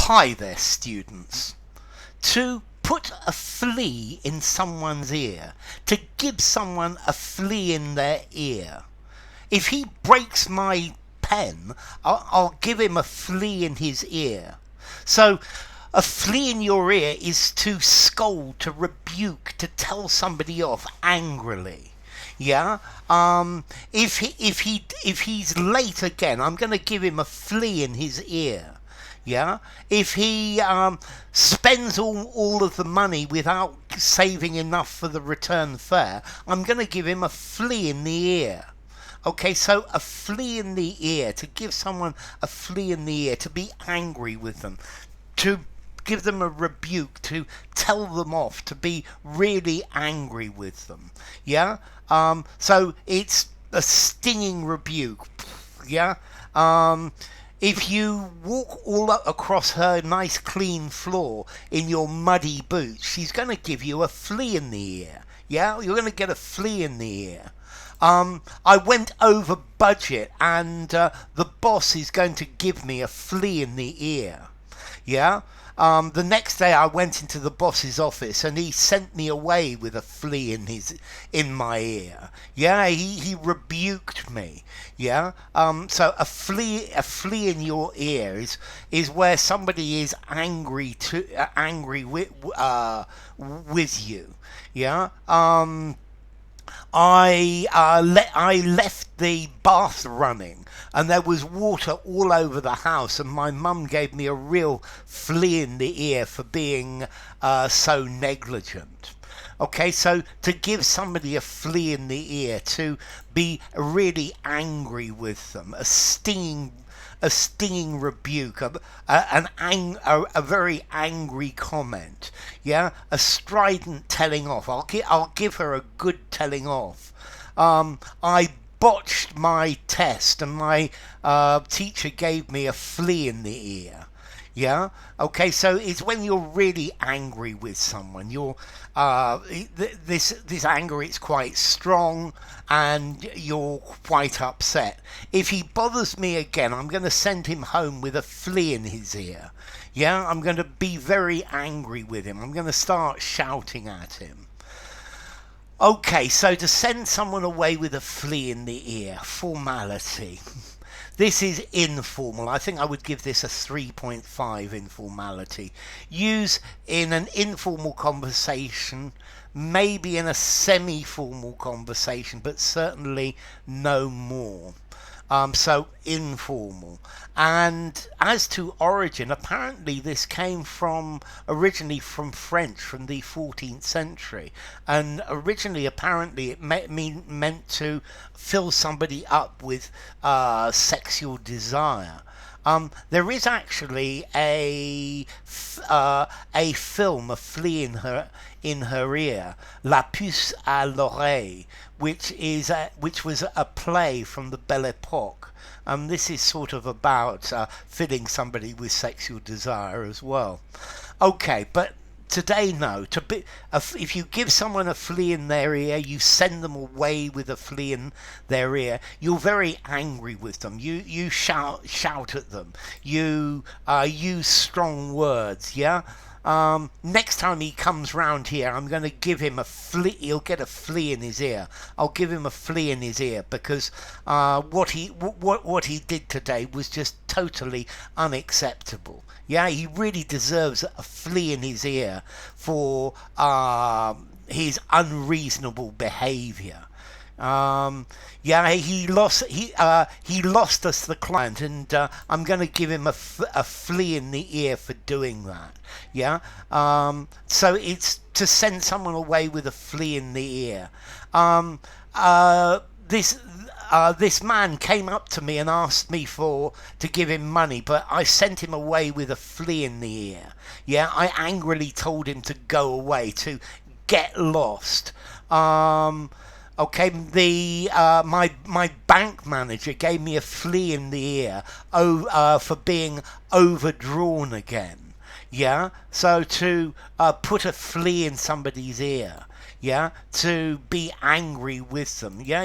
Hi there, students. To put a flea in someone's ear, to give someone a flea in their ear. If he breaks my pen, I'll give him a flea in his ear. So, a flea in your ear is to scold, to rebuke, to tell somebody off angrily. Yeah. If he's late again, I'm going to give him a flea in his ear. Yeah. If he spends all of the money without saving enough for the return fare, I'm going to give him a flea in the ear. Okay, so a flea in the ear, to give someone a flea in the ear, to be angry with them, to give them a rebuke, to tell them off, to be really angry with them. Yeah. So it's a stinging rebuke. Yeah. If you walk all across her nice clean floor in your muddy boots, she's going to give you a flea in the ear. Yeah, you're going to get a flea in the ear. I went over budget and the boss is going to give me a flea in the ear. Yeah. The next day I went into the boss's office and he sent me away with a flea in my ear. Yeah, he rebuked me. Yeah. So a flea in your ear is where somebody is angry with you. Yeah. I left the bath running and there was water all over the house, and my mum gave me a real flea in the ear for being so negligent. Okay, so to give somebody a flea in the ear, to be really angry with them, a stinging rebuke, a very angry comment, yeah, a strident telling off. I'll give her a good telling off. I botched my test and my teacher gave me a flea in the ear. Yeah. Okay. So it's when you're really angry with someone. You're this anger is quite strong, and you're quite upset. If he bothers me again, I'm going to send him home with a flea in his ear. Yeah. I'm going to be very angry with him. I'm going to start shouting at him. Okay, so to send someone away with a flea in the ear, formality. This is informal. I think I would give this a 3.5 in formality. Use in an informal conversation, maybe in a semi-formal conversation, but certainly no more. So informal. And as to origin, apparently this came originally from French, from the 14th century. And originally, apparently, it meant to fill somebody up with sexual desire. There is actually a film, A Flea in her ear, La Puce à l'oreille, which was a play from the Belle Epoque. This is sort of about filling somebody with sexual desire as well. Okay, but today, no. If you give someone a flea in their ear, you send them away with a flea in their ear, you're very angry with them. You shout at them. You use strong words, yeah? Next time he comes round here, I'm going to give him a flea. He'll get a flea in his ear. I'll give him a flea in his ear because what he did today was just totally unacceptable. Yeah, he really deserves a flea in his ear for his unreasonable behaviour. Yeah, he lost us the client, and I'm going to give him a flea in the ear for doing that. Yeah. So it's to send someone away with a flea in the ear. This man came up to me and asked me to give him money, but I sent him away with a flea in the ear. Yeah, I angrily told him to go away, to get lost. Okay, my bank manager gave me a flea in the ear for being overdrawn again. Yeah, so to put a flea in somebody's ear. Yeah, to be angry with them. Yeah,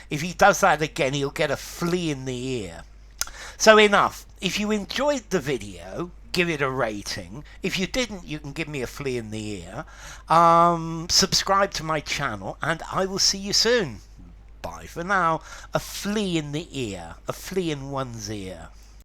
if he does that again, he'll get a flea in the ear. So enough. If you enjoyed the video, give it a rating. If you didn't, you can give me a flea in the ear. Subscribe to my channel, and I will see you soon. Bye for now. A flea in the ear. A flea in one's ear.